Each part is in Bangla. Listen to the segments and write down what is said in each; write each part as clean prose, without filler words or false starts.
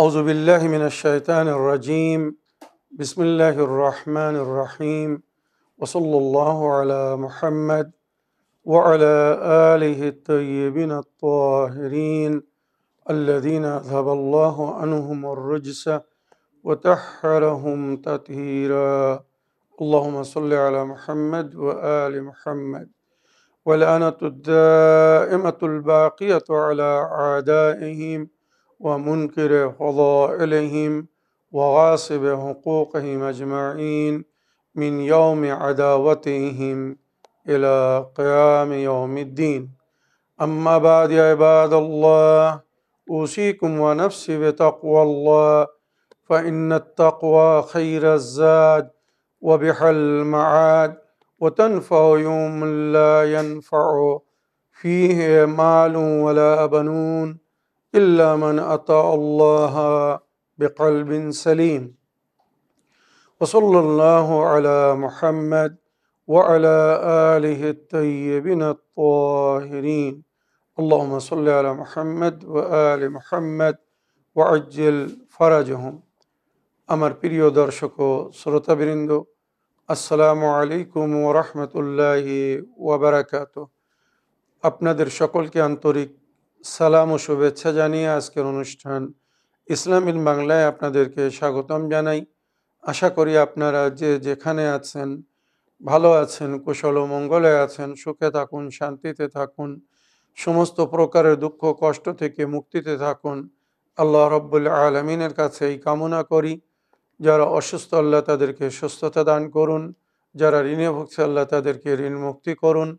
أعوذ بالله من الشيطان الرجيم. بسم الله الرحمن الرحيم. وصلى الله على محمد وعلى آله الطيبين الطاهرين الذين أذهب الله عنهم الرجس وطهرهم تطهيرا. اللهم صل على محمد وآل محمد. ولعنة الدائمة الباقية على أعدائهم ومنكر فضائلهم وغاصب حقوقهم أجمعين من يوم عداوتهم إلى قيام يوم الدين. أما بعد يا عباد الله، أوصيكم ونفسي بتقوى الله، فإن التقوى خير الزاد وبها المعاد، وتنفع يوم لا ينفع فيه مال ولا بنون إلا من أتى الله بقلب سليم. وصلى الله على محمد وعلى آله الطيبين الطاهرين. اللهم صل على محمد وآل محمد وعجل فرجهم. আমার প্রিয় দর্শক ও শ্রোতাবৃন্দ, আসসালামু আলাইকুম ওয়া রাহমাতুল্লাহি ওয়া বারাকাতুহু। আপনাদের সকলকে আন্তরিক সালাম ও শুভেচ্ছা জানিয়ে আজকের অনুষ্ঠান ইসলাম ইন বাংলায় আপনাদেরকে স্বাগতম জানাই। আশা করি আপনারা যে যেখানে আছেন ভালো আছেন, কুশল ও মঙ্গলে আছেন, সুখে থাকুন, শান্তিতে থাকুন, সমস্ত প্রকারের দুঃখ কষ্ট থেকে মুক্তিতে থাকুন। আল্লাহ রাব্বুল আলামিনের কাছে এই কামনা করি। যারা অসুস্থ, আল্লাহ তাদেরকে সুস্থতা দান করুন। যারা ঋণে ভুগছে, আল্লাহ তাদেরকে ঋণ মুক্তি করুন।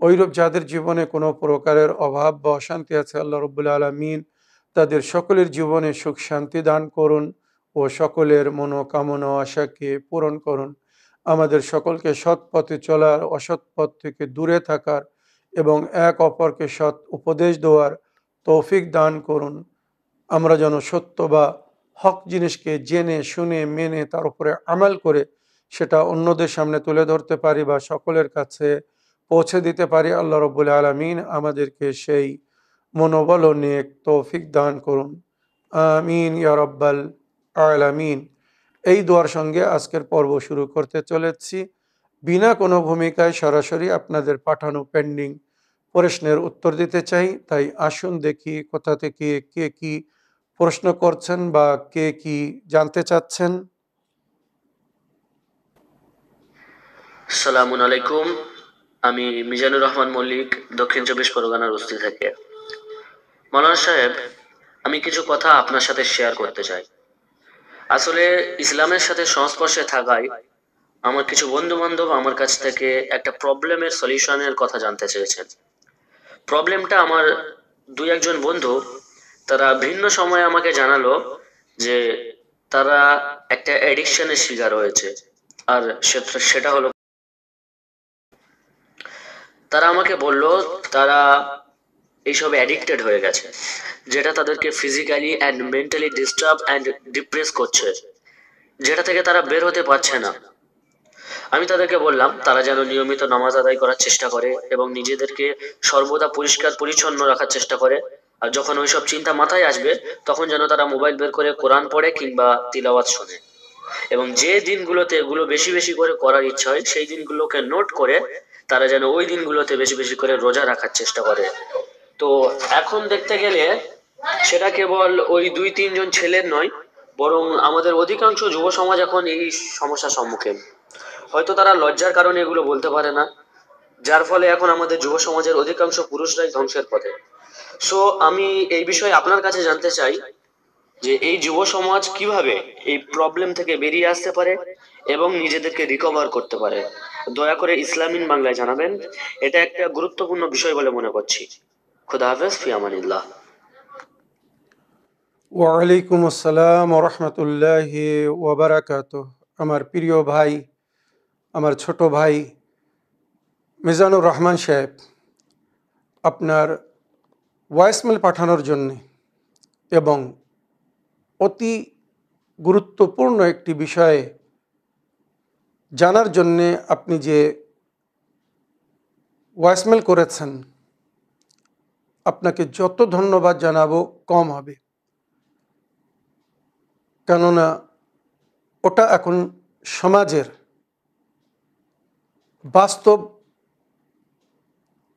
ওইরূপ যাদের জীবনে কোনো প্রকারের অভাব বা অশান্তি আছে, আল্লাহ রাব্বুল আলামিন তাদের সকলের জীবনে সুখ শান্তি দান করুন ও সকলের মনোকামনা আশাকে পূরণ করুন। আমাদের সকলকে সৎ পথে চলার, অসৎ পথ থেকে দূরে থাকার এবং এক অপরকে সৎ উপদেশ দেওয়ার তৌফিক দান করুন। আমরা যেন সত্য বা হক জিনিসকে জেনে শুনে মেনে তার উপরে আমাল করে সেটা অন্যদের সামনে তুলে ধরতে পারি বা সকলের কাছে পৌঁছে দিতে পারি। আল্লাহ রাব্বুল আলামিন আমাদেরকে সেই মনোবল ও নেক তৌফিক দান করুন। আমিন ইয়া রাব্বাল আলামিন। এই দোয়ার সঙ্গে আজকের পর্ব শুরু করতে চলেছি। বিনা কোনো ভূমিকায় সরাসরি আপনাদের পাঠানো পেন্ডিং প্রশ্নের উত্তর দিতে চাই। তাই আসুন দেখি কোথা থেকে কে কি প্রশ্ন করছেন বা কে কি জানতে চাচ্ছেন। আসসালামু আলাইকুম। আমি মিজানুর রহমান মল্লিক, দক্ষিণ চব্বিশ পরগনার বস্তি থেকে। মাওলানা সাহেব, আমি কিছু কথা আপনার সাথে শেয়ার করতে চাই। আসলে ইসলামের সাথে সংস্পর্শে থাকায় আমার কিছু বন্ধু বান্ধব আমার কাছ থেকে একটা প্রবলেমের সলিউশনের কথা জানতে চেয়েছেন। প্রবলেমটা আমার দুই একজন বন্ধু তারা ভিন্ন সময়ে আমাকে জানালো যে তারা একটা অ্যাডিকশনের শিকার হয়েছে। আর সেটা হলো, তারা আমাকে বলল তারা এইসবে অ্যাডিক্টেড হয়ে গেছে, যেটা তাদেরকে physically and mentally disturb and depress করছে, যেটা থেকে তারা বের হতে পারছে না। আমি তাদেরকে বললাম তারা যেন নিয়মিত নামাজ আদায় করার চেষ্টা করে এবং নিজেদেরকে সর্বদা পরিষ্কার পরিচ্ছন্ন রাখার চেষ্টা করে। আর যখন ওইসব চিন্তা মাথায় আসবে তখন যেন তারা মোবাইল বের করে কোরআন পড়ে কিংবা তিলাওয়াত শোনে, এবং যে দিনগুলোতে এগুলো বেশি বেশি করে করার ইচ্ছা হয় সেই দিনগুলোকে নোট করে তারা যেন ওই দিনগুলোতে বেশি বেশি করে রোজা রাখার চেষ্টা করে। তো এখন দেখতে গেলে সেটা কেবল ওই দুই তিনজন ছেলের নয়, বরং আমাদের অধিকাংশ যুব সমাজ এখন এই সমস্যার সম্মুখীন। হয়তো তারা লজ্জার কারণে এগুলো বলতে পারে না, যার ফলে এখন আমাদের যুব সমাজের অধিকাংশ পুরুষরাই ধ্বংসের পথে। সো আমি এই বিষয়ে আপনার কাছে জানতে চাই যে এই যুব সমাজ কিভাবে এই প্রবলেম থেকে বেরিয়ে আসতে পারে এবং নিজেদেরকে রিকভার করতে পারে। দয়া করে ইসলামিন বাংলায় জানাবেন, এটা একটা গুরুত্বপূর্ণ বিষয় বলে মনে করছি। খুদা হাফেজ, ফি আমানিল্লাহ। ওয়ালাইকুম আসসালাম ওয়া রাহমাতুল্লাহি ওয়া বারাকাতুহু। আমার প্রিয় ভাই, আমার ছোট ভাই মিজানুর রহমান সাহেব, আপনার ভয়েসমেল পাঠানোর জন্যে এবং অতি গুরুত্বপূর্ণ একটি বিষয়ে জানার জন্যে আপনি যে ভয়েসমেল করেছেন, আপনাকে যত ধন্যবাদ জানাবো কম হবে। কেননা ওটা এখন সমাজের বাস্তব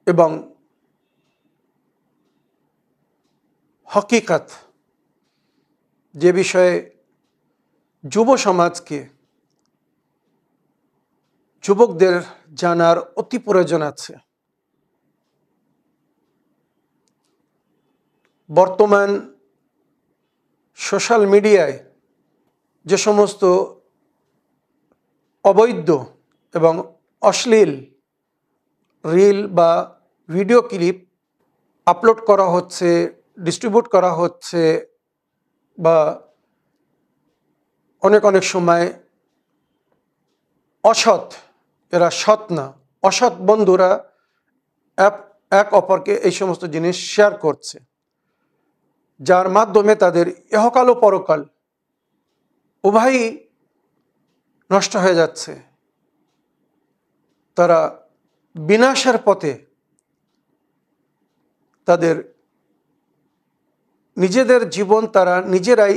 এবং হকিকত, যে বিষয়ে যুব সমাজকে, যুবকদের জানার অতি প্রয়োজন আছে। বর্তমান সোশ্যাল মিডিয়ায় যে সমস্ত অবৈধ এবং অশ্লীল রিল বা ভিডিও ক্লিপ আপলোড করা হচ্ছে, ডিস্ট্রিবিউট করা হচ্ছে, বা অনেক অনেক সময় অসৎ, এরা সৎ না, অসৎ বন্ধুরা এক অপরকে এই সমস্ত জিনিস শেয়ার করছে, যার মাধ্যমে তাদের ইহকাল ও পরকাল উভয়ই নষ্ট হয়ে যাচ্ছে। তারা বিনাশের পথে, তাদের নিজেদের জীবন তারা নিজেরাই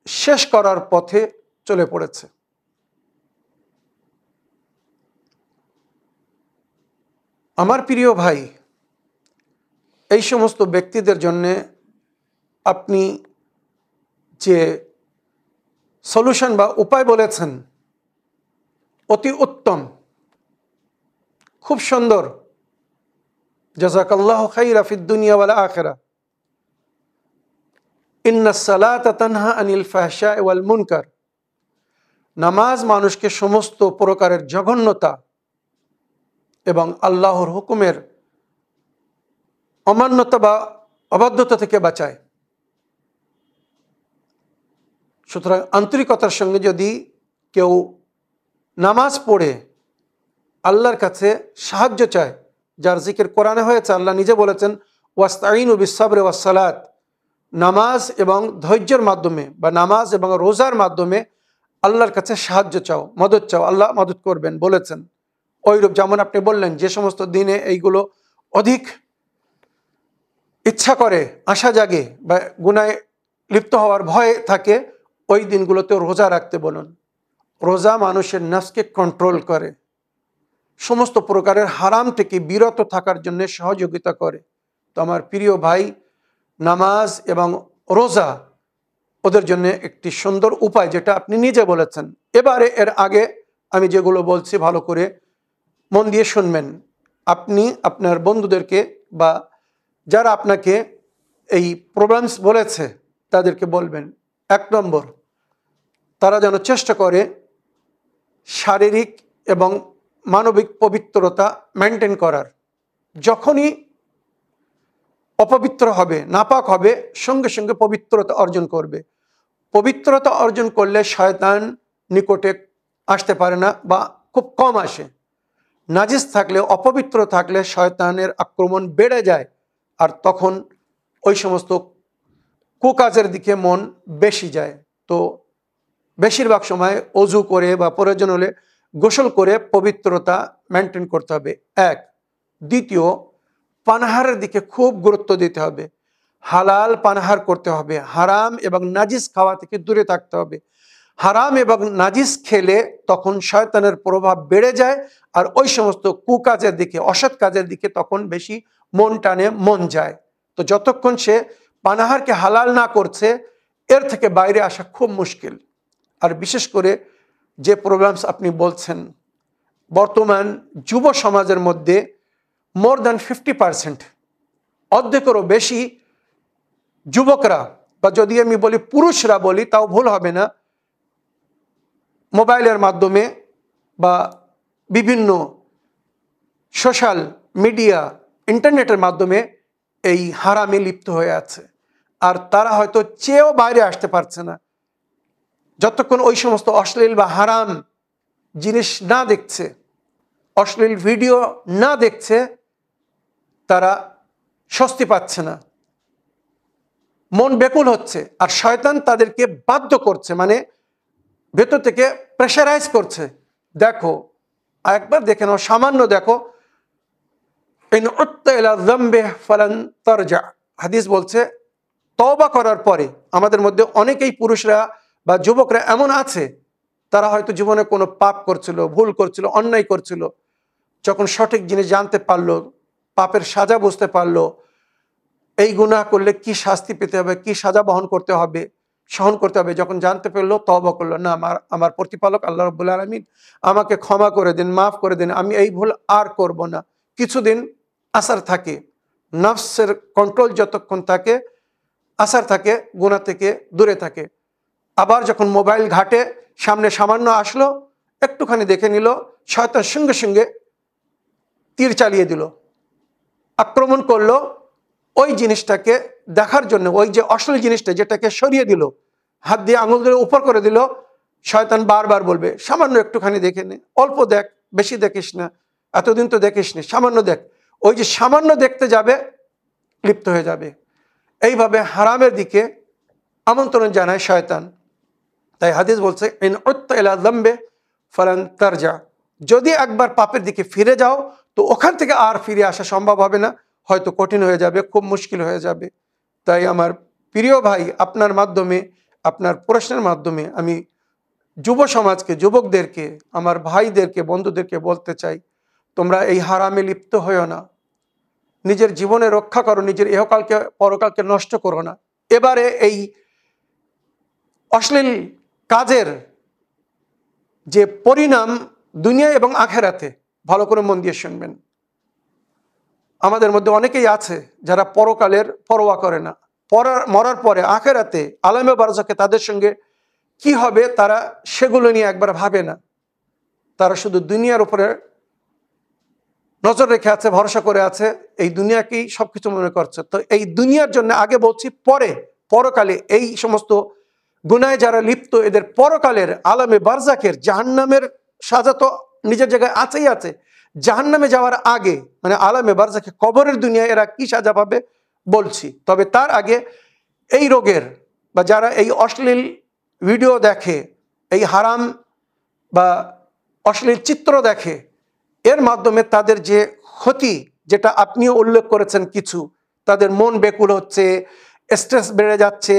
শেষ করার পথে চলে পড়েছে। আমার প্রিয় ভাই, এই সমস্ত ব্যক্তিদের জন্যে আপনি যে সলিউশন বা উপায় বলেছেন অতি উত্তম, খুব সুন্দর। জাযাকাল্লাহু খাইরা ফিদ দুনিয়া ওয়াল আখিরা। ইন্নাস সালাতা তানহা আনিল ফাহশাই ওয়াল মুনকার। নামাজ মানুষকে সমস্ত প্রকারের জঘন্যতা এবং আল্লাহর হুকুমের অমান্যতা বা অবাধ্যতা থেকে বাঁচায়। সুতরাং আন্তরিকতার সঙ্গে যদি কেউ নামাজ পড়ে আল্লাহর কাছে সাহায্য চায়, যার জিকির কোরআনে হয়েছে, আল্লাহ নিজে বলেছেন ওয়াস্তাইনু বিসসাবরি ওয়াসসালাত, নামাজ এবং ধৈর্যের মাধ্যমে বা নামাজ এবং রোজার মাধ্যমে আল্লাহর কাছে সাহায্য চাও, মদত চাও, আল্লাহ মদত করবেন বলেছেন। ওইরূপ যেমন আপনি বললেন, যে সমস্ত দিনে এইগুলো অধিক ইচ্ছা করে, আশা জাগে বা গুনায় লিপ্ত হওয়ার ভয় থাকে, ওই দিনগুলোতে রোজা রাখতে বলুন। রোজা মানুষের নফসকে কন্ট্রোল করে, সমস্ত প্রকারের হারাম থেকে বিরত থাকার জন্য সহযোগিতা করে। তো আমার প্রিয় ভাই, নামাজ এবং রোজা ওদের জন্য একটি সুন্দর উপায়, যেটা আপনি নিজে বলেছেন। এবারে এর আগে আমি যেগুলো বলছি ভালো করে মন দিয়ে শুনবেন। আপনি আপনার বন্ধুদেরকে বা যারা আপনাকে এই প্রবলেমস বলেছে তাদেরকে বলবেন, 1 নম্বর, তারা যেন চেষ্টা করে শারীরিক এবং মানবিক পবিত্রতা মেনটেন করার। যখনই অপবিত্র হবে, নাপাক হবে, সঙ্গে সঙ্গে পবিত্রতা অর্জন করবে। পবিত্রতা অর্জন করলে শয়তান নিকটে আসতে পারে না বা খুব কম আসে। নাজিস থাকলে, অপবিত্র থাকলে শয়তানের আক্রমণ বেড়ে যায়, আর তখন ওই সমস্ত কুকাজের দিকে মন বেশি যায়। তো বেশিরভাগ সময় অজু করে বা প্রয়োজন হলে গোসল করে পবিত্রতা মেনটেন করতে হবে, 1। দ্বিতীয়, পানাহারের দিকে খুব গুরুত্ব দিতে হবে। হালাল পানাহার করতে হবে, হারাম এবং নাজিস খাওয়া থেকে দূরে থাকতে হবে। হারাম এবং নাজিস খেলে তখন শয়তানের প্রভাব বেড়ে যায়, আর ওই সমস্ত কুকাজের দিকে, অসৎ কাজের দিকে তখন বেশি মন টানে, মন যায়। তো যতক্ষণ সে পানাহারকে হালাল না করছে, এর থেকে বাইরে আসা খুব মুশকিল। আর বিশেষ করে যে প্রবলেমস আপনি বলছেন, বর্তমান যুব সমাজের মধ্যে মোর দ্যান 50%, অর্ধেকেরও বেশি যুবকরা, বা যদি আমি বলি পুরুষরা বলি তাও ভুল হবে না, মোবাইলের মাধ্যমে বা বিভিন্ন সোশ্যাল মিডিয়া, ইন্টারনেটের মাধ্যমে এই হারামে লিপ্ত হয়ে আছে। আর তারা হয়তো চেয়েও বাইরে আসতে পারছে না। যতক্ষণ ওই সমস্ত অশ্লীল বা হারাম জিনিস না দেখছে, অশ্লীল ভিডিও না দেখছে, তারা স্বস্তি পাচ্ছে না, মন ব্যাকুল হচ্ছে। আর শয়তান তাদেরকে বাধ্য করছে, মানে ভেতর থেকে প্রেশারাইজ করছে। দেখো, একবার দেখে নাও, সামান্য দেখো। ইন উত্তা ইলা যামবি ফালান তারজা, হাদিস বলছে তওবা করার পরে, আমাদের মধ্যে অনেকেই পুরুষরা বা যুবকরা এমন আছে, তারা হয়তো জীবনে কোনো পাপ করছিল, ভুল করছিল, অন্যায় করছিল, যখন সঠিক জিনিস জানতে পারলো, পাপের সাজা বুঝতে পারলো, এই গুনাহ করলে কি শাস্তি পেতে হবে, কি সাজা বহন করতে হবে, সহন করতে হবে, যখন জানতে পারলো, তওবা করলো, না আমার প্রতিপালক আল্লাহ রাব্বুল আলামিন আমাকে ক্ষমা করে দিন, মাফ করে দিন, আমি এই ভুল আর করব না। কিছুদিন আসার থাকে, নফসের কন্ট্রোল যতক্ষণ থাকে, আসার থাকে, গুনাহ থেকে দূরে থাকে। আবার যখন মোবাইল ঘাটে, সামনে সামান্য আসলো, একটুখানি দেখে নিল, শয়তান সঙ্গে সঙ্গে তীর চালিয়ে দিল, আক্রমণ করলো ওই জিনিসটাকে দেখার জন্য। ওই যে অশ্লীল জিনিসটা, যেটাকে সরিয়ে দিল, হাত দিয়ে আঙুল দিয়ে উপর করে দিল, শয়তান বারবার বলবে সামান্য একটুখানি দেখে নে, অল্প দেখ, বেশি দেখিস না, এতদিন তো দেখিস নি, সামান্য দেখ। ওই যে সামান্য দেখতে যাবে, লিপ্ত হয়ে যাবে। এইভাবে হারামের দিকে আমন্ত্রণ জানায় শয়তান। তাই হাদিস বলছে, ইন উত্তা ইলা যামবে ফালান তারজা, যদি একবার পাপের দিকে ফিরে যাও, তো ওখান থেকে আর ফিরে আসা সম্ভব হবে না, হয়তো কঠিন হয়ে যাবে, খুব মুশকিল হয়ে যাবে। তাই আমার প্রিয় ভাই, আপনার মাধ্যমে, আপনার প্রশ্নের মাধ্যমে আমি যুব সমাজকে, যুবকদেরকে, আমার ভাইদেরকে, বন্ধুদেরকে বলতে চাই, তোমরা এই হারামে লিপ্ত হয়েও না, নিজের জীবনে রক্ষা করো, নিজের ইহকালকে পরকালকে নষ্ট করো না। এবারে এই অশ্লীল কাজের যে পরিণাম দুনিয়া এবং আখেরাতে, ভালো করে মন দিয়ে শুনবেন। আমাদের মধ্যে অনেকেই আছে যারা পরকালের পরোয়া করে না, মরার পরে আখেরাতে আলামে বারজাকে তাদের সঙ্গে কি হবে, তারা সেগুলো নিয়ে একবার ভাবে না। তারা শুধু দুনিয়ার উপরে নজর রেখে আছে, ভরসা করে আছে, এই দুনিয়াকেই সবকিছু মনে করছে। তো এই দুনিয়ার জন্য আগে বলছি, পরকালে এই সমস্ত গুনায় যারা লিপ্ত, এদের পরকালের আলামে বারজাকের জাহান্নামের সাজা তো নিজের জায়গায় আছেই আছে। জাহান্নামে যাওয়ার আগে, মানে আলামে বারজাকে, কবরের দুনিয়ায় এরা কি সাজা পাবে বলছি। তবে তার আগে এই রোগের, বা যারা এই অশ্লীল ভিডিও দেখে, এই হারাম বা অশ্লীল চিত্র দেখে, এর মাধ্যমে তাদের যে ক্ষতি, যেটা আপনিও উল্লেখ করেছেন কিছু, তাদের মন বেকুল হচ্ছে, স্ট্রেস বেড়ে যাচ্ছে,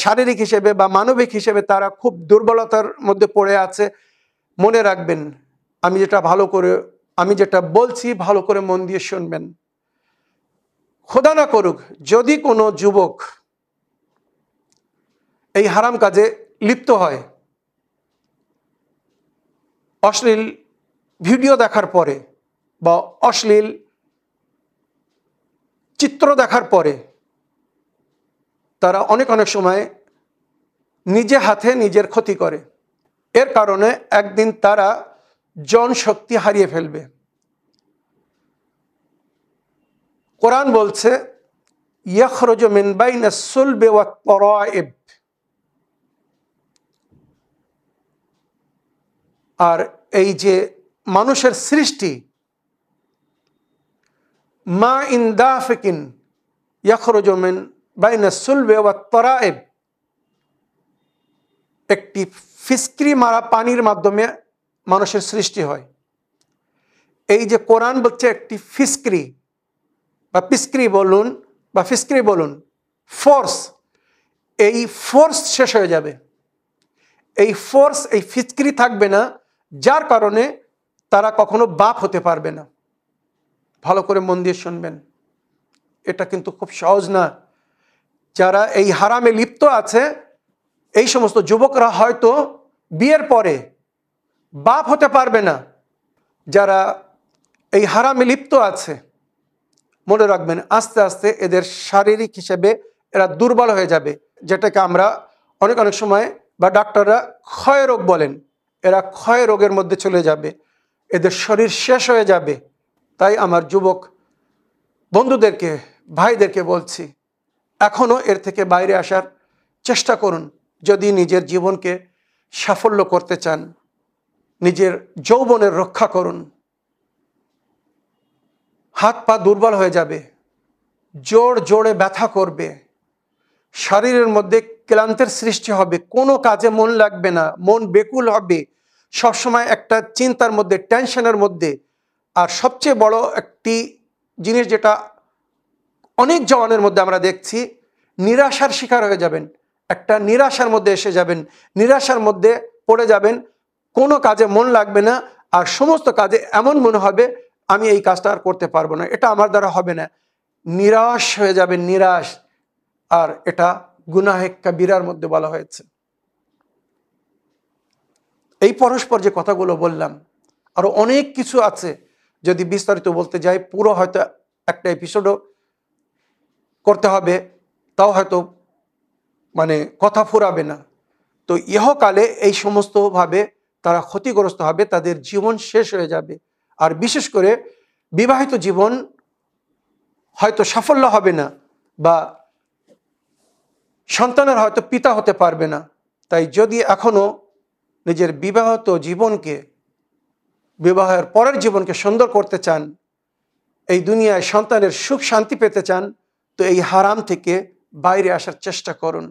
শারীরিক হিসেবে বা মানবিক হিসেবে তারা খুব দুর্বলতার মধ্যে পড়ে আছে। মনে রাখবেন, আমি যেটা বলছি ভালো করে মন দিয়ে শুনবেন। খোদা না করুক যদি কোনো যুবক এই হারাম কাজে লিপ্ত হয়, অশ্লীল ভিডিও দেখার পরে বা অশ্লীল চিত্র দেখার পরে, তারা অনেক সময় নিজে হাতে নিজের ক্ষতি করে। এর কারণে একদিন তারা জন শক্তি হারিয়ে ফেলবে। কোরআন বলছে, ইয়াখরুজু মিন বাইনাস সুলবি ওয়াত তারাইব, আর এই যে মানুষের সৃষ্টি, মা ইন দাফিকিন ইয়াখরুজু মিন বাইনাস সুলবি ওয়াত তারাইব, একটি ফিসক্রি মারা পানির মাধ্যমে মানুষের সৃষ্টি হয়। এই যে কোরআন বলছে একটি ফিসক্রি বা পিসক্রি বলুন বা ফিসক্রি বলুন, ফোর্স, এই ফোর্স শেষ হয়ে যাবে। এই ফোর্স, এই ফিসক্রি থাকবে না, যার কারণে তারা কখনো বাপ হতে পারবে না। ভালো করে মন দিয়ে শুনবেন, এটা কিন্তু খুব সহজ না। যারা এই হারামে লিপ্ত আছে, এই সমস্ত যুবকরা হয়তো বিয়ের পরে বাপ হতে পারবে না। যারা এই হারামে লিপ্ত আছে, মনে রাখবেন, আস্তে আস্তে এদের শারীরিক হিসেবে এরা দুর্বল হয়ে যাবে, যেটাকে আমরা অনেক সময় বা ডাক্তাররা ক্ষয় রোগ বলেন। এরা ক্ষয় রোগের মধ্যে চলে যাবে, এদের শরীর শেষ হয়ে যাবে। তাই আমার যুবক বন্ধুদেরকে, ভাইদেরকে বলছি, এখনও এর থেকে বাইরে আসার চেষ্টা করুন। যদি নিজের জীবনকে সাফল্য করতে চান, নিজের যৌবনের রক্ষা করুন। হাত পা দুর্বল হয়ে যাবে, জোরে ব্যথা করবে, শরীরের মধ্যে ক্লান্তের সৃষ্টি হবে, কোনো কাজে মন লাগবে না, মন বেকুল হবে, সবসময় একটা চিন্তার মধ্যে, টেনশনের মধ্যে। আর সবচেয়ে বড় একটি জিনিস যেটা অনেক জওয়ানের মধ্যে আমরা দেখছি, নিরাশার শিকার হয়ে যাবেন। একটা নিরাশার মধ্যে এসে যাবেন, নিরাশার মধ্যে পড়ে যাবেন, কোনো কাজে মন লাগবে না, আর সমস্ত কাজে এমন মনে হবে আমি এই কাজটা আর করতে পারবো না, এটা আমার দ্বারা হবে না, নিরাশ হয়ে যাবেন, নিরাশ। আর এটা গুনাহে কাবিরার মধ্যে বলা হয়েছে। এই পরস্পর যে কথাগুলো বললাম, আরো অনেক কিছু আছে, যদি বিস্তারিত বলতে যাই পুরো হয়তো একটা এপিসোডও করতে হবে, তাও হয়তো মানে কথা ফুরাবে না। তো ইহকালে এই সমস্তভাবে তারা ক্ষতিগ্রস্ত হবে, তাদের জীবন শেষ হয়ে যাবে। আর বিশেষ করে বিবাহিত জীবন হয়তো সাফল্য হবে না, বা সন্তানের হয়তো পিতা হতে পারবে না। তাই যদি এখনো নিজের বিবাহিত জীবনকে, বিবাহের পরের জীবনকে সুন্দর করতে চান, এই দুনিয়ায় সন্তানের সুখ শান্তি পেতে চান, তো এই হারাম থেকে বাইরে আসার চেষ্টা করুন।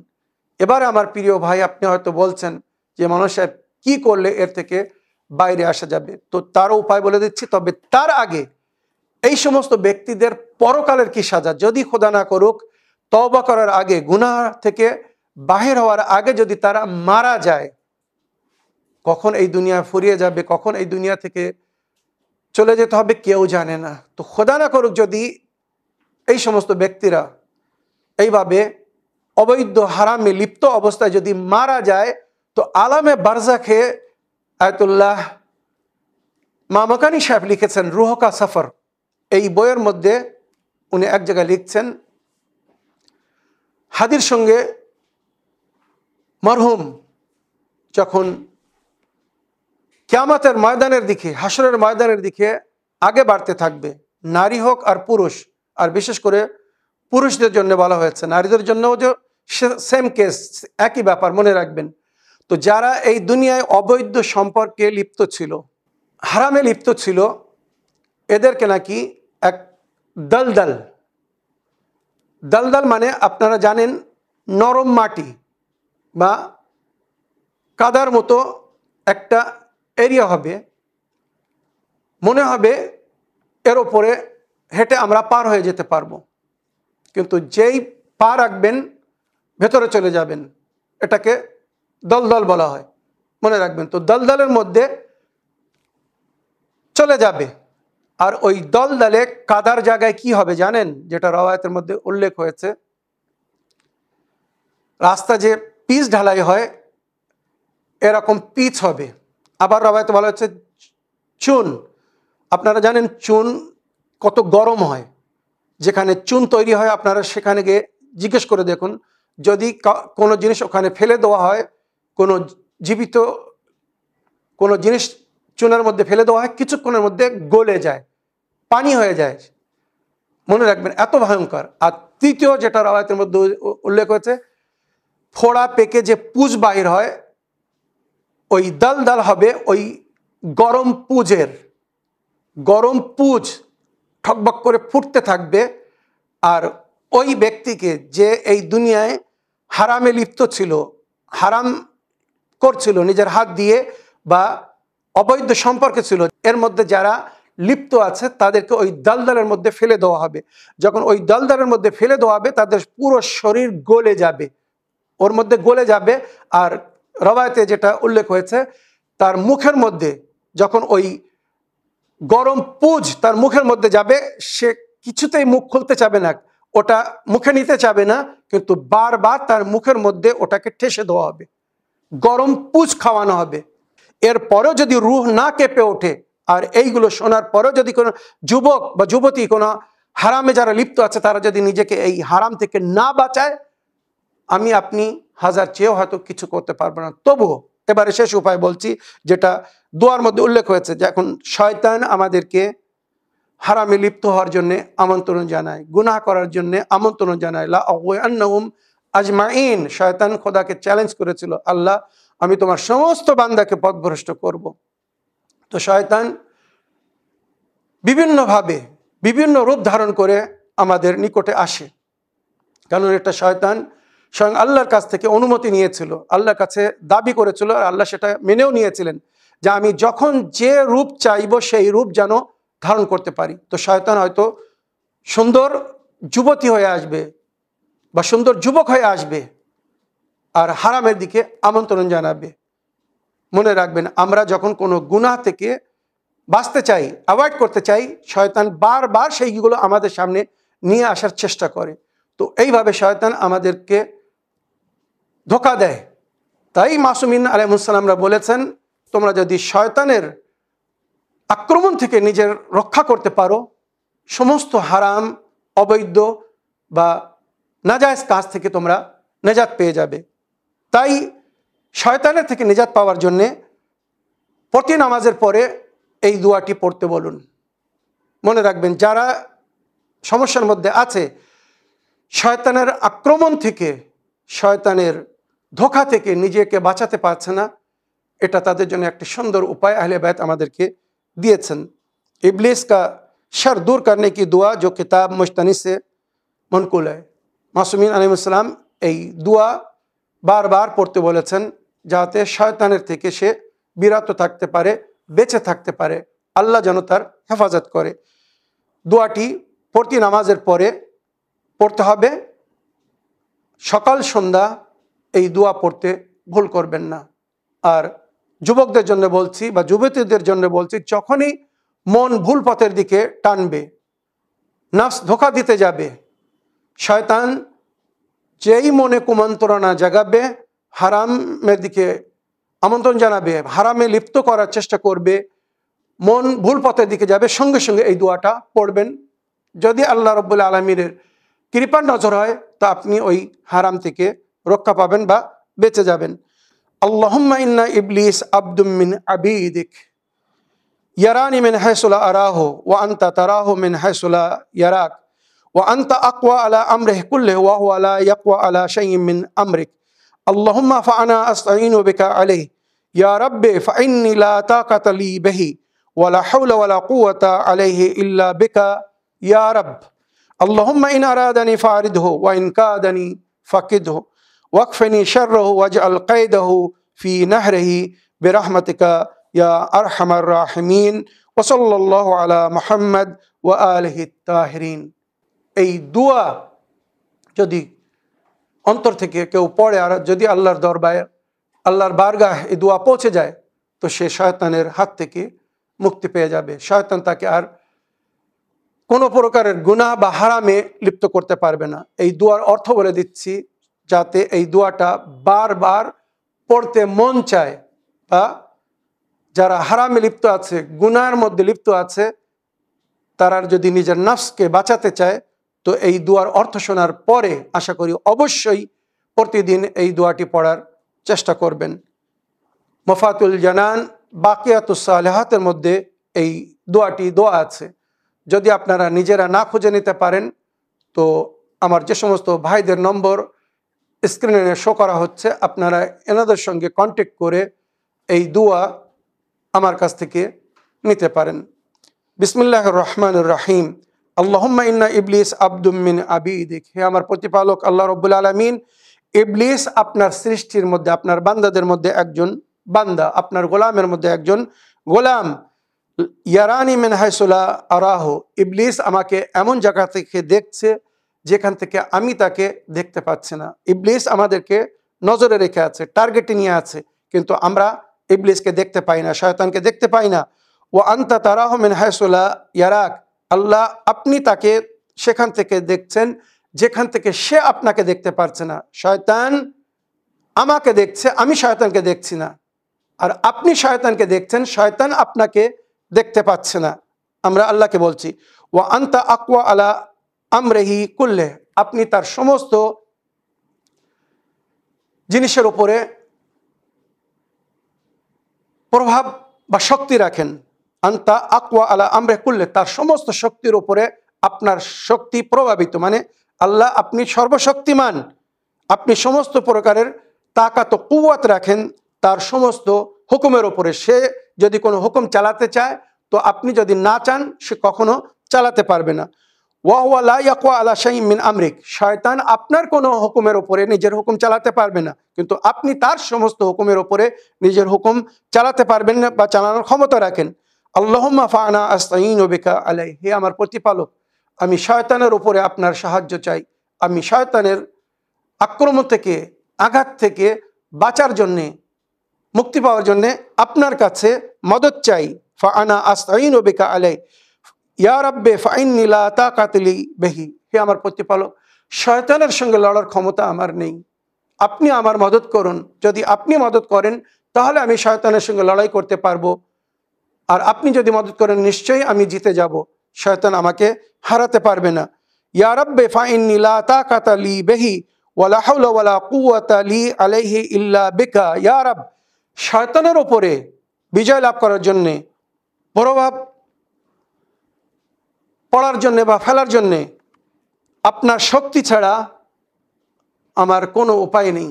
এবারে আমার প্রিয় ভাই, আপনি হয়তো বলছেন যে মানুষের কি করলে এর থেকে বাইরে আসা যাবে, তো তারও উপায় বলে দিচ্ছি। তবে তার আগে এই সমস্ত ব্যক্তিদের পরকালের কি সাজা, যদি খোদা না করুক তওবা করার আগে, গুনাহ থেকে বাহির হওয়ার আগে যদি তারা মারা যায়, কখন এই দুনিয়া ফুরিয়ে যাবে, কখন এই দুনিয়া থেকে চলে যেতে হবে কেউ জানে না। তো খোদা না করুক যদি এই সমস্ত ব্যক্তিরা এইভাবে অবৈধ হারামে লিপ্ত অবস্থায় যদি মারা যায়, তো আলামে বারজাখে আয়াতুল্লাহ মামাকানি সাহেব লিখেছেন রুহ কা সফর, এই বইয়ের মধ্যে উনি এক জায়গায় লিখছেন, হাদির সঙ্গে মরহুম যখন কিয়ামতের ময়দানের দিকে, হাসরের ময়দানের দিকে আগে বাড়তে থাকবে, নারী হোক আর পুরুষ, আর বিশেষ করে পুরুষদের জন্য বলা হয়েছে, নারীদের জন্যও যে সেম কেস, একই ব্যাপার মনে রাখবেন। তো যারা এই দুনিয়ায় অবৈধ সম্পর্কে লিপ্ত ছিল, হারামে লিপ্ত ছিল, এদেরকে নাকি এক দলদল, দলদল মানে আপনারা জানেন নরম মাটি বা কাদার মতো একটা এরিয়া হবে, মনে হবে এর ওপরে হেঁটে আমরা পার হয়ে যেতে পারবো, কিন্তু যেই পা রাখবেন ভেতরে চলে যাবেন, এটাকে দলদল বলা হয়, মনে রাখবেন। তো দলদলের মধ্যে চলে যাবে, আর ওই দলদলে কাদার জায়গায় কি হবে জানেন, যেটা রওয়ায়াতের মধ্যে উল্লেখ হয়েছে, রাস্তা যে পিচ ঢালাই হয় এরকম পিচ হবে। আবার রওয়ায়াতে বলা হচ্ছে চুন, আপনারা জানেন চুন কত গরম হয়, যেখানে চুন তৈরি হয় আপনারা সেখানে গিয়ে জিজ্ঞেস করে দেখুন, যদি কোনো জিনিস ওখানে ফেলে দেওয়া হয়, কোনো জীবিত কোনো জিনিস চুনের মধ্যে ফেলে দেওয়া হয়, কিছুক্ষণের মধ্যে গলে যায়, পানি হয়ে যায়, মনে রাখবেন এত ভয়ঙ্কর। আর তৃতীয় যেটা রওয়ায়াতের মধ্যে উল্লেখ হয়েছে, ফোড়া পেকে যে পুঁজ বাহির হয়, ওই দলদল হবে ওই গরম পুঁজের, গরম পুঁজ ঠকবক করে ফুটতে থাকবে। আর ওই ব্যক্তিকে যে এই দুনিয়ায় হারামে লিপ্ত ছিল, হারাম করছিল নিজের হাত দিয়ে, বা অবৈধ সম্পর্কে ছিল, এর মধ্যে যারা লিপ্ত আছে তাদেরকে ওই দলদলের মধ্যে ফেলে দেওয়া হবে। যখন ওই দলদলের মধ্যে ফেলে দেওয়া হবে, তাদের পুরো শরীর গলে যাবে, ওর মধ্যে গলে যাবে। আর রওয়ায়াতে যেটা উল্লেখ হয়েছে, তার মুখের মধ্যে যখন ওই গরম পুঁজ তার মুখের মধ্যে যাবে, সে কিছুতেই মুখ খুলতে চাবে না, ওটা মুখে নিতে চাবে না, কিন্তু বারবার তার মুখের মধ্যে ওটাকে ঠেসে দেওয়া হবে, গরম পুঁজ খাওয়ানো হবে। এরপরেও যদি রুহ না কেঁপে ওঠে, আর এইগুলো শোনার পরেও যদি কোনো যুবক বা যুবতী কোনো হারামে যারা লিপ্ত আছে তারা যদি নিজেকে এই হারাম থেকে না বাঁচায়, আমি আপনি হাজার চেয়েও হয়তো কিছু করতে পারবো না। তবুও এবারে শেষ উপায় বলছি, যেটা দোয়ার মধ্যে উল্লেখ হয়েছে, যে এখন শয়তান আমাদেরকে হারামে লিপ্ত হওয়ার জন্য আমন্ত্রণ জানায়, গুনাহ করার জন্য আমন্ত্রণ জানায়। লা আগুয়ান্নাহুম আজমাইন, শয়তান খোদাকে চ্যালেঞ্জ করেছিল, আল্লাহ আমি তোমার সমস্ত বান্দাকে পথভ্রষ্ট করব। তো শয়তান বিভিন্নভাবে বিভিন্ন রূপ ধারণ করে আমাদের নিকটে আসে, কারণ এটা শয়তান স্বয়ং আল্লাহর কাছ থেকে অনুমতি নিয়েছিল, আল্লাহর কাছে দাবি করেছিল, আর আল্লাহ সেটা মেনেও নিয়েছিলেন, যে আমি যখন যে রূপ চাইব সেই রূপ যেন ধারণ করতে পারি। তো শয়তান হয়তো সুন্দর যুবতী হয়ে আসবে বা সুন্দর যুবক হয়ে আসবে, আর হারামের দিকে আমন্ত্রণ জানাবে। মনে রাখবেন, আমরা যখন কোনো গুনাহ থেকে বাঁচতে চাই, অ্যাভয়েড করতে চাই, শয়তান বারবার সেইগুলো আমাদের সামনে নিয়ে আসার চেষ্টা করে। তো এইভাবে শয়তান আমাদেরকে ধোঁকা দেয়। তাই মাসুমিন আলাইহিসসালামরা বলেছেন, তোমরা যদি শয়তানের আক্রমণ থেকে নিজের রক্ষা করতে পারো, সমস্ত হারাম, অবৈধ বা নাজায়েজ কাজ থেকে তোমরা নেজাত পেয়ে যাবে। তাই শয়তানের থেকে নিজাত পাওয়ার জন্যে প্রতি নামাজের পরে এই দোয়াটি পড়তে বলুন। মনে রাখবেন, যারা সমস্যার মধ্যে আছে, শয়তানের আক্রমণ থেকে, শয়তানের ধোঁকা থেকে নিজেকে বাঁচাতে পারছে না, এটা তাদের জন্য একটি সুন্দর উপায় আহলে বাইত আমাদেরকে दिएছেন। इब्लिस का शर दूर करने की दुआ जो किताब मुस्तनिस से मनकुल है। मासूमीन अलैहिस्सलाम এই दुआ বারবার পড়তে বলেছেন, যাতে শয়তানের থেকে সে বিরত থাকতে পারে, বেঁচে থাকতে পারে, আল্লাহ যেন তার হেফাজত করে। দোয়াটি প্রতি নামাজের পরে পড়তে হবে। সকাল সন্ধ্যা এই দোয়া পড়তে ভুল করবেন না। আর যুবকদের জন্য বলছি বা যুবতীদের জন্য বলছি, যখনই মন ভুল পথের দিকে টানবে, নফস ধোঁকা দিতে যাবে, শয়তান যেই মনে কুমন্ত্রণা জাগাবে, হারামের দিকে আমন্ত্রণ জানাবে, হারামে লিপ্ত করার চেষ্টা করবে, মন ভুল পথের দিকে যাবে, সঙ্গে সঙ্গে এই দোয়াটা পড়বেন। যদি আল্লাহ রাব্বুল আলামিনের কৃপার নজর হয়, তা আপনি ওই হারাম থেকে রক্ষা পাবেন বা বেঁচে যাবেন। আল্লাহুম্মা ইন্না ইবলিস আবদুম মিন আবিদিক ইয়ারানি মিন হাইসু লা আরাহু ওয়া আনতা তারাহু মিন হাইসু লা ইয়ারাক ওয়া আনতা আকওয়া আলা আমরিহি কুল্লিহি ওয়া হুয়া লা ইয়াকওয়া আলা শাইইন মিন আমরিক। আল্লাহুম্মা ফাআনা আস্তাঈনু বিকা আলাইহি ইয়া রাব্বি ফাইন্নী লা তাকাতা লি বিহি ওয়া লা হাওলা ওয়া লা কুওয়াতা আলাইহি ইল্লা বিকা ইয়া রাbb। আল্লাহুম্মা ইন আরাদানি ফারিদহু ওয়া ইন কাদানি ফাকিদহু ওয়াকফিনি শাররাহু ওয়াজআল কায়দাহু ফি নাহরিহি বিরহমাতিকা ইয়া আরহামার রাহিমিন। ওয়া সাল্লাল্লাহু আলা মুহাম্মদ ওয়া আলিহি তাহিরিন। এই দোয়া যদি অন্তর থেকে কেউ পড়ে, আর যদি আল্লাহর দরবারে, আল্লাহর বারগাহ এই দোয়া পৌঁছে যায়, তো সে শয়তানের হাত থেকে মুক্তি পেয়ে যাবে। শয়তান তাকে আর কোনো প্রকারের গুনাহ বা হারামে লিপ্ত করতে পারবে না। এই দোয়ার অর্থ বলে দিচ্ছি, যাতে এই দোয়াটা বারবার পড়তে মন চায়, বা যারা হারামে লিপ্ত আছে, গুনাহের মধ্যে লিপ্ত আছে, তারা যদি নিজের নফসকে বাঁচাতে চায়, তো এই দোয়ার অর্থ শোনার পরে আশা করি অবশ্যই প্রতিদিন এই দোয়াটি পড়ার চেষ্টা করবেন। মফাতুল জানান বাকিয়াতুস সালেহাতের মধ্যে এই দোয়াটি দোয়া আছে। যদি আপনারা নিজেরা না খুঁজে নিতে পারেন, তো আমার যে সমস্ত ভাইদের নম্বর স্ক্রিনে শো করা হচ্ছে, আপনারা এনাদের সঙ্গে কন্ট্যাক্ট করে এই দোয়া আমার কাছ থেকে নিতে পারেন। বিসমিল্লাহির রহমানির রহিম। আল্লাহুম্মা ইন্না ইবলিস আবদুম মিন আবিদিক। হে আমার প্রতিপালক আল্লাহ রাব্বুল আলামিন, ইবলিস আপনার সৃষ্টির মধ্যে, আপনার বান্দাদের মধ্যে একজন বান্দা, আপনার গোলামের মধ্যে একজন গোলাম। ইয়ারানি মিন হাইসু লা আরাহু। ইবলিস আমাকে এমন জায়গা থেকে দেখছে যেখান থেকে আমি তাকে দেখতে পাচ্ছি না। ইবলিস আমাদেরকে নজরে রেখে আছে, টার্গেটে নিয়ে আছে, কিন্তু আমরা ইবলিসকে দেখতে পাই না, শয়তানকে দেখতে পাই না। ওয়া আনতা তারাহু মিন হাইসু লা ইয়ারাক। আল্লাহ, আপনি তাকে সেখান থেকে দেখছেন যেখান থেকে সে আপনাকে দেখতে পারছে না। শয়তান আমাকে দেখছে, আমি শয়তানকে দেখছি না, আর আপনি শয়তানকে দেখছেন, শয়তান আপনাকে দেখতে পাচ্ছে না। আমরা আল্লাহকে বলছি, ওয়া আনতা আকওয়া আলা আমরিহি কুল্লিহি। আপনি তার সমস্ত জিনিসের উপরে প্রভাব বা শক্তি রাখেন। আনতা আকওয়া আলা আমরিহি কুল্লিহি, তার সমস্ত শক্তির উপরে আপনার শক্তি প্রভাবিত, মানে আল্লাহ আপনি সর্বশক্তিমান, আপনি সমস্ত প্রকারের তাকাত ও কুওয়াত রাখেন তার সমস্ত হুকুমের উপরে। সে যদি কোনো হুকুম চালাতে চায়, তো আপনি যদি না চান, সে কখনো চালাতে পারবে না। ওয়া হুয়া লা ইয়াকওয়া আলা শাইইন মিন আমরিক। শয়তান আপনার কোনো হুকুমের উপরে নিজের হুকুম চালাতে পারবে না, কিন্তু আপনি তার সমস্ত হুকুমের উপরে নিজের হুকুম চালাতে পারবেন না বা চালানোর ক্ষমতা রাখেন। আল্লাহুম্মা ফাআনা আস্তাঈনু বিকা আলাইহি। হে আমার প্রতিপালক, আমি শয়তানের উপরে আপনার সাহায্য চাই, আমি শয়তানের আক্রমণ থেকে আঘাত থেকে বাঁচার জন্যে, মুক্তি পাওয়ার জন্যে আপনার কাছে মদত চাই। ফাআনা আস্তাইনু বিকা আলাই ইয়া রাব্বি ফাইন্নী লা তাকাতা লি বিহি, হে আমার প্রতিপালক, শয়তানের সঙ্গে লড়ার ক্ষমতা আমার নেই, আপনি আমার মদত করুন। যদি আপনি মদত করেন তাহলে আমি শয়তানের সঙ্গে লড়াই করতে পারবো, আর আপনি যদি মদত করেন নিশ্চয়ই আমি জিতে যাব, শয়তান আমাকে হারাতে পারবে না। ইয়া রাব্বি ফাইন্নী লা তাকাতা লি বিহি ওয়ালা হাওলা ওয়ালা কুওয়াতা লি আলাইহি ইল্লা বিকা, ইয়া রাব, শয়তানের ওপরে বিজয় লাভ করার জন্যে, প্রভাব পড়ার জন্যে বা ফেলার জন্যে আপনার শক্তি ছাড়া আমার কোনো উপায় নেই।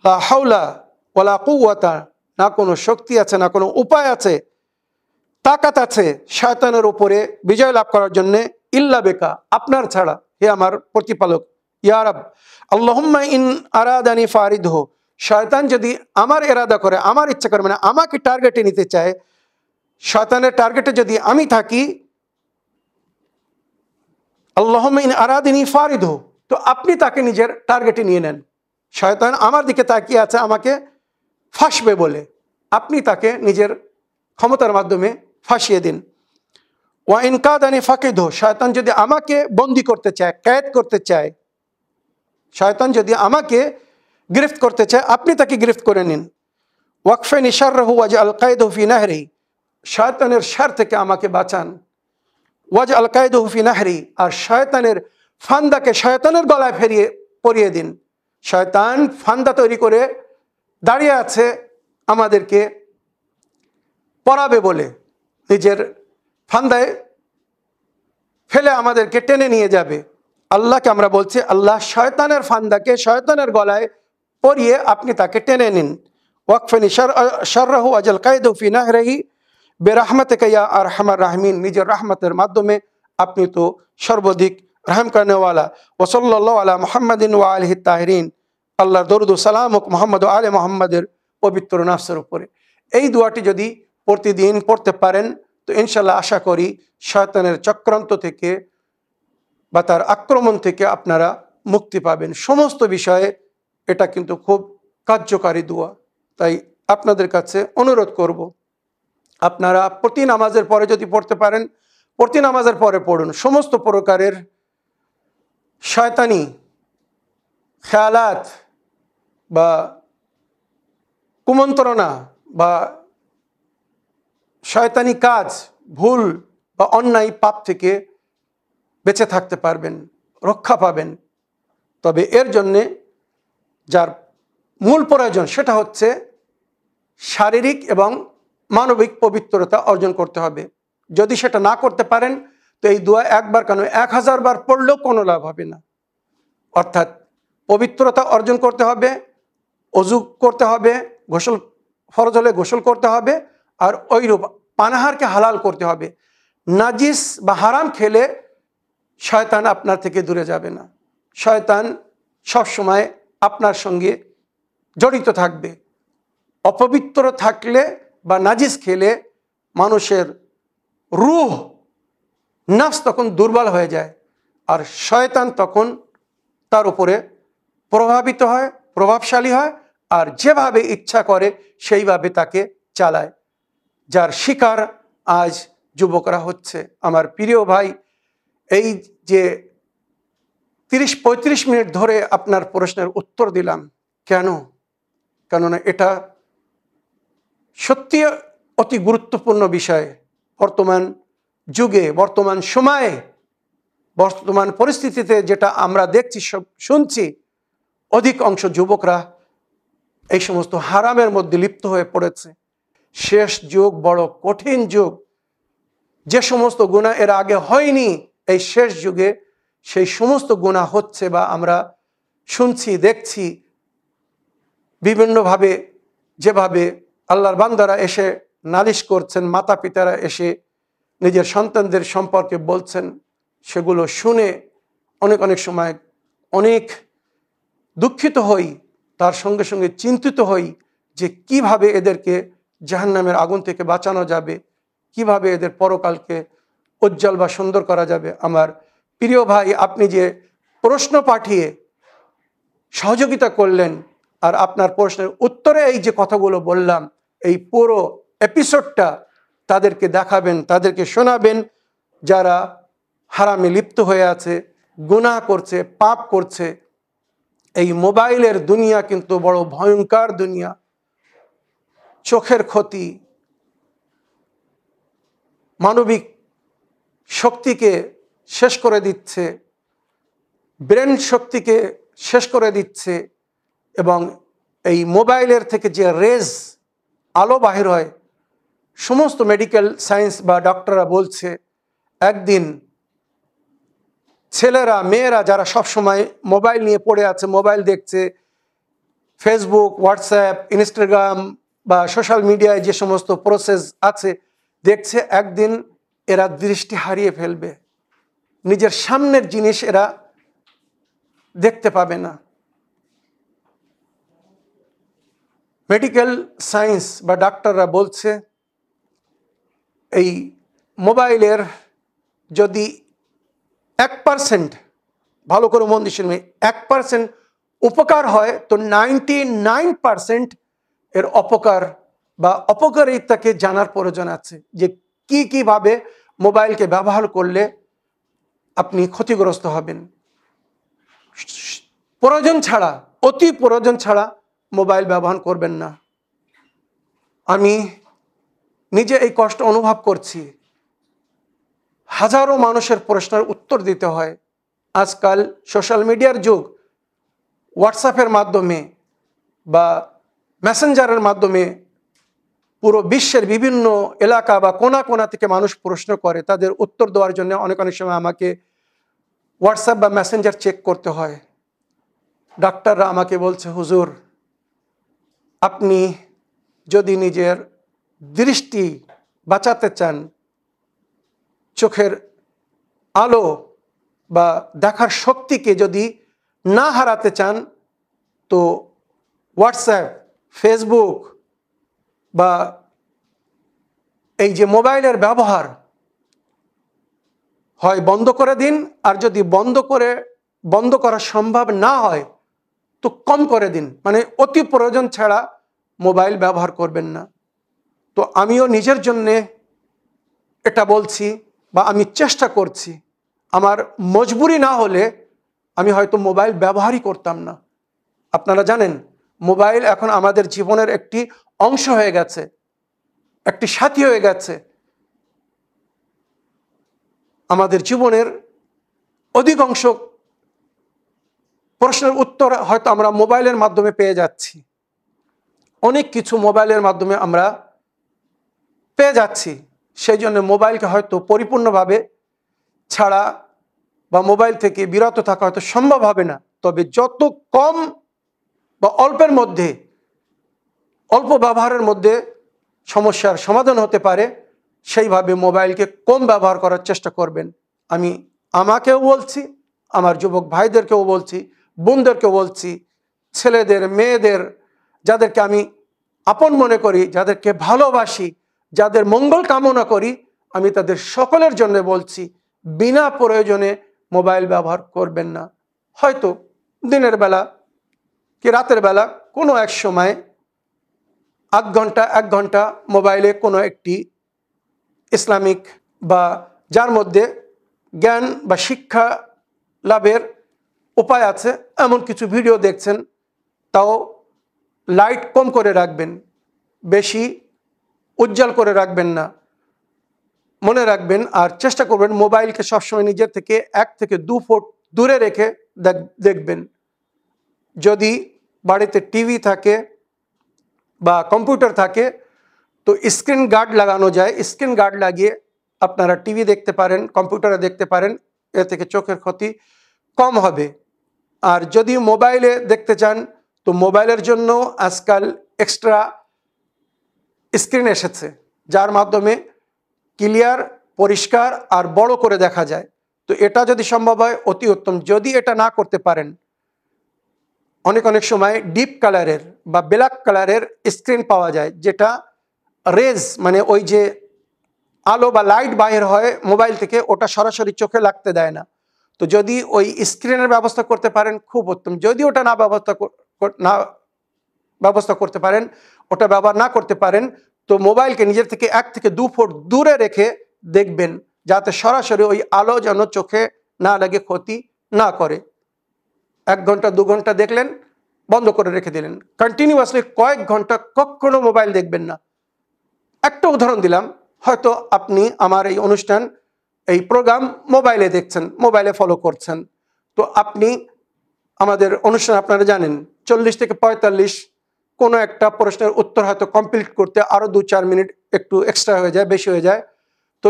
লা হাওলা ওয়ালা কুওয়াতা, না কোনো শক্তি আছে না কোনো উপায় আছে, তাকাত আছে শয়তানের উপরে বিজয় লাভ করার জন্যে, ইল্লা বেকা, আপনার ছাড়া, হে আমার প্রতিপালক। ইয়া রাব আল্লাহুম্মা ইন আরাদানি ফারিদহু, শয়তান যদি আমার এরাদা করে, আমার ইচ্ছা করে, মানে আমাকে টার্গেটে নিতে চায়, শয়তানের টার্গেটে যদি আমি থাকি, আল্লাহুম্মা ইন আরাদানি ফারিদহু, তো আপনি তাকে নিজের টার্গেটে নিয়ে নেন। শয়তান আমার দিকে তাকিয়ে আছে আমাকে ফাঁসবে বলে, আপনি তাকে নিজের ক্ষমতার মাধ্যমে ফাঁসিয়ে দিন। ওয়া ইন কাদানি ফাকিদহু, শয়তান যদি আমাকে বন্দি করতে চায়, কয়েদ করতে চায়, শয়তান যদি আমাকে গ্রেফত করতে চায়, আপনি তাকে গ্রেফত করে নিন। ওয়াকফিনি শাররাহু ওয়াজআল কায়দাহু ফি নাহরি, শয়তানের শার থেকে আমাকে বাঁচান। ওয়াজআল কায়দাহু ফি নাহরি, আর শয়তানের ফান্দাকে শয়তানের গলায় পরিয়ে দিন। শয়তান ফান্দা তৈরি করে দাঁড়িয়ে আছে আমাদেরকে পড়াবে বলে, নিজের ফান্দায় ফেলে আমাদেরকে টেনে নিয়ে যাবে। আল্লাহকে আমরা বলছি, আল্লাহ শয়তানের ফান্দাকে শয়তানের গলায় পরিয়ে আপনি তাকে টেনে নিন। ওয়াকফিনি শাররাহু ওয়াজআল কায়দাহু ফি নাহরিহি বিরহমাতিকা ইয়া আরহামার রাহিমিন, নিজের রহমতের মাধ্যমে আপনি তো সর্বাধিক রহম করনেওয়ালা। ওয়া সাল্লাল্লাহু আলা মুহাম্মাদিন ওয়া আলিহি তাহিরিন, আল্লাহর দরুদ ও সালাম হোক মুহাম্মদ ও আলে মুহাম্মাদের পবিত্র নফসের উপরে। এই দোয়াটি যদি প্রতিদিন পড়তে পারেন তো ইনশাল্লাহ আশা করি শয়তানের চক্রান্ত থেকে বা তার আক্রমণ থেকে আপনারা মুক্তি পাবেন। সমস্ত বিষয়ে এটা কিন্তু খুব কার্যকারী দোয়া। তাই আপনাদের কাছে অনুরোধ করব, আপনারা প্রতি নামাজের পরে যদি পড়তে পারেন, প্রতি নামাজের পরে পড়ুন। সমস্ত প্রকারের শয়তানি খেয়ালাত বা কুমন্ত্রণা বা শয়তানি কাজ, ভুল বা অন্যায় পাপ থেকে বেঁচে থাকতে পারবেন, রক্ষা পাবেন। তবে এর জন্যে যার মূল প্রয়োজন সেটা হচ্ছে শারীরিক এবং মানবিক পবিত্রতা অর্জন করতে হবে। যদি সেটা না করতে পারেন তো এই দোয়া একবার কেন 1000 বার পড়লেও কোনো লাভ হবে না। অর্থাৎ পবিত্রতা অর্জন করতে হবে, অজু করতে হবে, গোসল ফরজ হলে গোসল করতে হবে, আর ওইরূপ পানাহারকে হালাল করতে হবে। নাজিস বা হারাম খেলে শয়তান আপনার থেকে দূরে যাবে না, শয়তান সবসময় আপনার সঙ্গে জড়িত থাকবে। অপবিত্র থাকলে বা নাজিস খেলে মানুষের রূহ, নফস তখন দুর্বল হয়ে যায়, আর শয়তান তখন তার উপরে প্রভাবিত হয়, প্রভাবশালী হয়, আর যেভাবে ইচ্ছা করে সেইভাবে তাকে চালায়, যার শিকার আজ যুবকরা হচ্ছে। আমার প্রিয় ভাই, এই যে 30-35 মিনিট ধরে আপনার প্রশ্নের উত্তর দিলাম, কেননা এটা সত্যি অতি গুরুত্বপূর্ণ বিষয়। বর্তমান যুগে, বর্তমান সময়ে, বর্তমান পরিস্থিতিতে যেটা আমরা দেখছি, শুনছি, অধিক অংশ যুবকরা এই সমস্ত হারামের মধ্যে লিপ্ত হয়ে পড়েছে। শেষ যুগ বড় কঠিন যুগ। যে সমস্ত গুনাহ এর আগে হয়নি, এই শেষ যুগে সেই সমস্ত গুনাহ হচ্ছে বা আমরা শুনছি, দেখছি। বিভিন্নভাবে যেভাবে আল্লাহর বান্দারা এসে নালিশ করছেন, মাতা পিতারা এসে নিজের সন্তানদের সম্পর্কে বলছেন, সেগুলো শুনে অনেক সময় অনেক দুঃখিত হই, তার সঙ্গে সঙ্গে চিন্তিত হই যে কিভাবে এদেরকে জাহান্নামের আগুন থেকে বাঁচানো যাবে, কিভাবে এদের পরকালকে উজ্জ্বল বা সুন্দর করা যাবে। আমার প্রিয় ভাই, আপনি যে প্রশ্ন পাঠিয়ে সহযোগিতা করলেন। আর আপনার প্রশ্নের উত্তরে এই যে কথাগুলো বললাম, এই পুরো এপিসোডটা তাদেরকে দেখাবেন, তাদেরকে শোনাবেন যারা হারামে লিপ্ত হয়ে আছে, গুনাহ করছে, পাপ করছে। এই মোবাইলের দুনিয়া কিন্তু বড় ভয়ঙ্কর দুনিয়া। চোখের ক্ষতি, মানবিক শক্তিকে শেষ করে দিচ্ছে, ব্রেন শক্তিকে শেষ করে দিচ্ছে। এবং এই মোবাইলের থেকে যে রেজ, আলো বাহির হয়, সমস্ত মেডিকেল সায়েন্স বা ডক্টররা বলছে একদিন ছেলেরা, মেয়েরা যারা সবসময় মোবাইল নিয়ে পড়ে আছে, মোবাইল দেখছে, ফেসবুক, হোয়াটসঅ্যাপ, ইনস্টাগ্রাম বা সোশ্যাল মিডিয়ায় যে সমস্ত প্রসেস আছে দেখছে, একদিন এরা দৃষ্টি হারিয়ে ফেলবে, নিজের সামনের জিনিস এরা দেখতে পাবে না। মেডিকেল সায়েন্স বা ডাক্তাররা বলছে এই মোবাইলের যদি 1%, ভালো করে মন দিয়ে শুনবে, 1% উপকার হয় তো 99% এর অপকার বা অপকারিতাকে জানার প্রয়োজন আছে, যে কিভাবে মোবাইলকে ব্যবহার করলে আপনি ক্ষতিগ্রস্ত হবেন। প্রয়োজন ছাড়া, অতি প্রয়োজন ছাড়া মোবাইল ব্যবহার করবেন না। আমি নিজে এই কষ্ট অনুভব করছি। হাজারো মানুষের প্রশ্নের উত্তর দিতে হয়। আজকাল সোশ্যাল মিডিয়ার যুগ, হোয়াটসঅ্যাপের মাধ্যমে বা মেসেঞ্জারের মাধ্যমে পুরো বিশ্বের বিভিন্ন এলাকা বা কোনা কোনা থেকে মানুষ প্রশ্ন করে, তাদের উত্তর দেওয়ার জন্য অনেক সময় আমাকে হোয়াটসঅ্যাপ বা মেসেঞ্জার চেক করতে হয়। ডাক্তাররা আমাকে বলছে, হুজুর আপনি যদি নিজের দৃষ্টি বাঁচাতে চান, চোখের আলো বা দেখার শক্তিকে যদি না হারাতে চান, তো হোয়াটসঅ্যাপ, ফেসবুক বা এই যে মোবাইলের ব্যবহার হয় বন্ধ করে দিন, আর যদি বন্ধ করা সম্ভব না হয় তো কম করে দিন, মানে অতি প্রয়োজন ছাড়া মোবাইল ব্যবহার করবেন না। তো আমিও নিজের জন্যে এটা বলছি বা আমি চেষ্টা করছি। আমার মজবুরি না হলে আমি হয়তো মোবাইল ব্যবহারই করতাম না। আপনারা জানেন, মোবাইল এখন আমাদের জীবনের একটি অংশ হয়ে গেছে, একটি সাথী হয়ে গেছে। আমাদের জীবনের অধিকাংশ প্রশ্নের উত্তর হয়তো আমরা মোবাইলের মাধ্যমে পেয়ে যাচ্ছি। অনেক কিছু মোবাইলের মাধ্যমে আমরা পেয়ে যাচ্ছি। সেই জন্য মোবাইলকে হয়তো পরিপূর্ণভাবে ছাড়া বা মোবাইল থেকে বিরত থাকা হয়তো সম্ভব হবে না। তবে যত কম বা অল্পের মধ্যে, অল্প ব্যবহারের মধ্যে সমস্যার সমাধান হতে পারে, সেইভাবে মোবাইলকে কম ব্যবহার করার চেষ্টা করবেন। আমি আমাকেও বলছি, আমার যুবক ভাইদেরকেও বলছি, বোনদেরকেও বলছি, ছেলেদের, মেয়েদের, যাদেরকে আমি আপন মনে করি, যাদেরকে ভালোবাসি, যাদের মঙ্গল কামনা করি, আমি তাদের সকলের জন্য বলছি, বিনা প্রয়োজনে মোবাইল ব্যবহার করবেন না। হয়তো দিনের বেলা কি রাতের বেলা কোনো এক সময় আধ ঘন্টা 1 ঘন্টা মোবাইলে কোনো একটি ইসলামিক বা যার মধ্যে জ্ঞান বা শিক্ষা লাভের উপায় আছে এমন কিছু ভিডিও দেখছেন, তাও লাইট কম করে রাখবেন, বেশি উজ্জ্বল করে রাখবেন না, মনে রাখবেন। আর চেষ্টা করবেন মোবাইলকে সবসময় নিজের থেকে 1 থেকে 2 ফুট দূরে রেখে দেখবেন। যদি বাড়িতে টিভি থাকে বা কম্পিউটার থাকে তো স্ক্রিন গার্ড লাগানো যায়। স্ক্রিন গার্ড লাগিয়ে আপনারা টিভি দেখতে পারেন, কম্পিউটারে দেখতে পারেন, এ থেকে চোখের ক্ষতি কম হবে। আর যদি মোবাইলে দেখতে চান তো মোবাইলের জন্য আজকাল এক্সট্রা স্ক্রিন এসেছে, যার মাধ্যমে ক্লিয়ার, পরিষ্কার আর বড় করে দেখা যায়। তো এটা যদি সম্ভব হয় অতি উত্তম। যদি এটা না করতে পারেন, অনেক সময় ডিপ কালারের বা ব্ল্যাক কালারের স্ক্রিন পাওয়া যায়, যেটা রেজ মানে ওই যে আলো বা লাইট বাইর হয় মোবাইল থেকে, ওটা সরাসরি চোখে লাগতে দেয় না। তো যদি ওই স্ক্রিনের ব্যবস্থা করতে পারেন খুব উত্তম, যদি ওটা না ব্যবস্থা করতে পারেন, ওটা ব্যবহার না করতে পারেন, তো মোবাইলকে নিজের থেকে 1 থেকে 2 ফুট দূরে রেখে দেখবেন, যাতে সরাসরি ওই আলো যেন চোখে না লাগে, ক্ষতি না করে। 1 ঘন্টা 2 ঘন্টা দেখলেন, বন্ধ করে রেখে দিলেন। কন্টিনিউয়াসলি কয়েক ঘন্টা কখনো মোবাইল দেখবেন না। একটা উদাহরণ দিলাম, হয়তো আপনি আমার এই অনুষ্ঠান, এই প্রোগ্রাম মোবাইলে দেখছেন, মোবাইলে ফলো করছেন, তো আপনি আমাদের অনুষ্ঠান আপনারা জানেন 40 থেকে 45 কোনো একটা প্রশ্নের উত্তর হয়তো কমপ্লিট করতে আরও 2-4 মিনিট একটু এক্সট্রা হয়ে যায়, বেশি হয়ে যায়। তো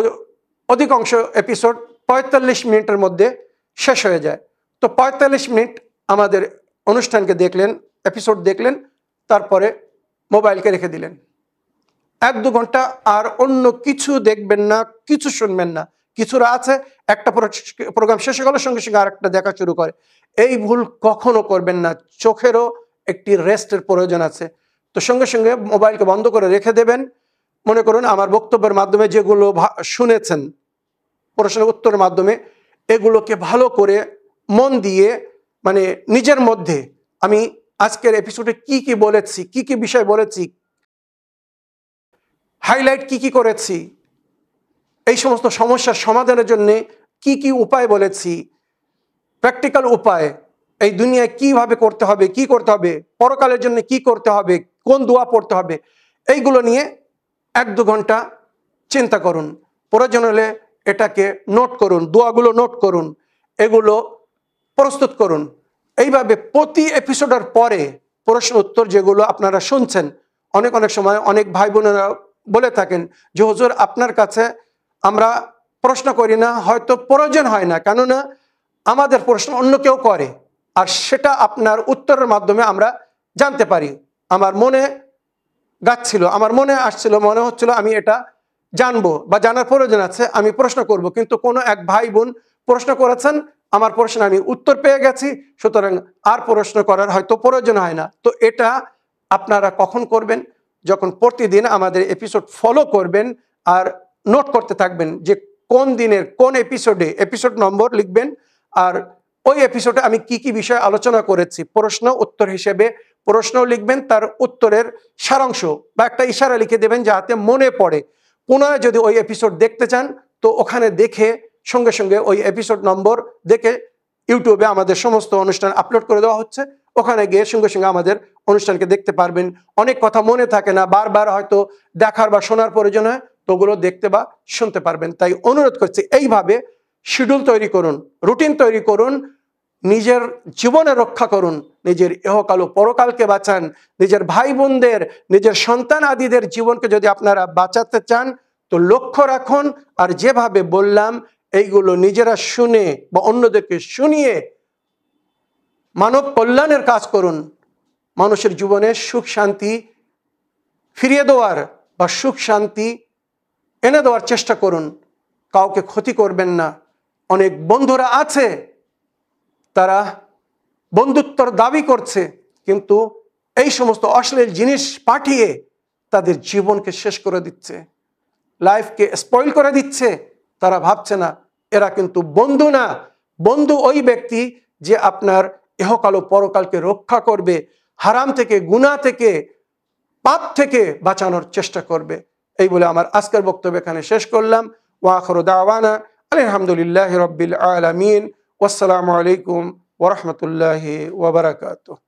অধিকাংশ এপিসোড 45 মিনিটের মধ্যে শেষ হয়ে যায়। তো 45 মিনিট আমাদের অনুষ্ঠানকে দেখলেন, এপিসোড দেখলেন, তারপরে মোবাইলকে রেখে দিলেন। 1-2 ঘন্টা আর অন্য কিছু দেখবেন না, কিছু শুনবেন না। কিছুরা আছে একটা প্রোগ্রাম শেষ হয়ে গেল, সঙ্গে সঙ্গে আরেকটা দেখা শুরু করে। এই ভুল কখনো করবেন না। চোখেরও একটি রেস্টের প্রয়োজন আছে। তো সঙ্গে সঙ্গে মোবাইলকে বন্ধ করে রেখে দেবেন। মনে করুন আমার বক্তব্যের মাধ্যমে যেগুলো শুনেছেন, প্রশ্নের উত্তরের মাধ্যমে, এগুলোকে ভালো করে মন দিয়ে, মানে নিজের মধ্যে আমি আজকের এপিসোডে কি কি বলেছি, কি কি বিষয় বলেছি, হাইলাইট কি কি করেছি, এই সমস্ত সমস্যার সমাধানের জন্য কি কি উপায় বলেছি, প্র্যাকটিক্যাল উপায়, এই দুনিয়ায় কিভাবে করতে হবে, কি করতে হবে, পরকালের জন্য কি করতে হবে, কোন দোয়া পড়তে হবে, এইগুলো নিয়ে 1-2 ঘন্টা চিন্তা করুন। প্রয়োজন হলে এটাকে নোট করুন, দোয়াগুলো নোট করুন, এগুলো প্রস্তুত করুন। এইভাবে প্রতি এপিসোডের পরে প্রশ্ন উত্তর যেগুলো আপনারা শুনছেন, অনেক সময় অনেক ভাই বোনেরা বলে থাকেন যে হুজুর আপনার কাছে আমরা প্রশ্ন করি না, হয়তো প্রয়োজন হয় না, কেননা আমাদের প্রশ্ন অন্য কেউ করে, আর সেটা আপনার উত্তরের মাধ্যমে আমরা জানতে পারি। আমার মনে গাচ্ছিল, আমার মনে আসছিল, মনে হচ্ছিল আমি এটা জানবো বা জানার প্রয়োজন আছে, আমি প্রশ্ন করব, কিন্তু কোনো এক ভাই বোন প্রশ্ন করেছেন, আমার প্রশ্ন আমি উত্তর পেয়ে গেছি, সুতরাং আর প্রশ্ন করার হয়তো প্রয়োজন হয় না। তো এটা আপনারা কখন করবেন? যখন প্রতিদিন আমাদের এপিসোড ফলো করবেন আর নোট করতে থাকবেন যে কোন দিনের কোন এপিসোডে, এপিসোড নম্বর লিখবেন, আর ওই এপিসোডে আমি কি কি বিষয় আলোচনা করেছি প্রশ্ন উত্তর হিসেবে প্রশ্নও লিখবেন, তার উত্তরের সারাংশ বা একটা ইশারা লিখে দেবেন যাতে মনে পড়ে। পুনরায় যদি ওই এপিসোড দেখতে চান তো ওখানে দেখে সঙ্গে সঙ্গে ওই এপিসোড নম্বর দেখে, ইউটিউবে আমাদের সমস্ত অনুষ্ঠান আপলোড করে দেওয়া হচ্ছে, ওখানে গিয়ে সঙ্গে সঙ্গে আমাদের অনুষ্ঠানকে দেখতে পারবেন। অনেক কথা মনে থাকে না, বারবার হয়তো দেখার বা শোনার প্রয়োজন হয়, তো ওগুলো দেখতে বা শুনতে পারবেন। তাই অনুরোধ করছি এইভাবে শিডিউল তৈরি করুন, রুটিন তৈরি করুন, নিজের জীবনে রক্ষা করুন, নিজের ইহকাল ও পরকালকে বাঁচান, নিজের ভাই বোনদের, নিজের সন্তান আদিদের জীবনকে যদি আপনারা বাঁচাতে চান তো লক্ষ্য রাখুন, আর যেভাবে বললাম এইগুলো নিজেরা শুনে বা অন্যদেরকে শুনিয়ে মানব কল্যাণের কাজ করুন। মানুষের জীবনে সুখ শান্তি ফিরিয়ে দেওয়ার বা সুখ শান্তি এনে দেওয়ার চেষ্টা করুন, কাউকে ক্ষতি করবেন না। অনেক বন্ধুরা আছে তারা বন্ধুত্বর দাবি করছে, কিন্তু এই সমস্ত অশ্লীল জিনিস পাঠিয়ে তাদের জীবনকে শেষ করে দিচ্ছে, লাইফকে স্পয়েল করে দিচ্ছে। তারা ভাবছে না এরা কিন্তু বন্ধু না, বন্ধু ওই ব্যক্তি যে আপনার ইহকাল ও পরকালকে রক্ষা করবে, হারাম থেকে, গুনাহ থেকে, পাপ থেকে বাঁচানোর চেষ্টা করবে। এই বলে আমার আজকের বক্তব্য এখানে শেষ করলাম। ওয়া আখিরু দাওয়ানা আলহামদুলিল্লাহি রাব্বিল আলামিন। ওয়াসসালামু আলাইকুম ওয়া রাহমাতুল্লাহি ওয়া বারাকাতুহু।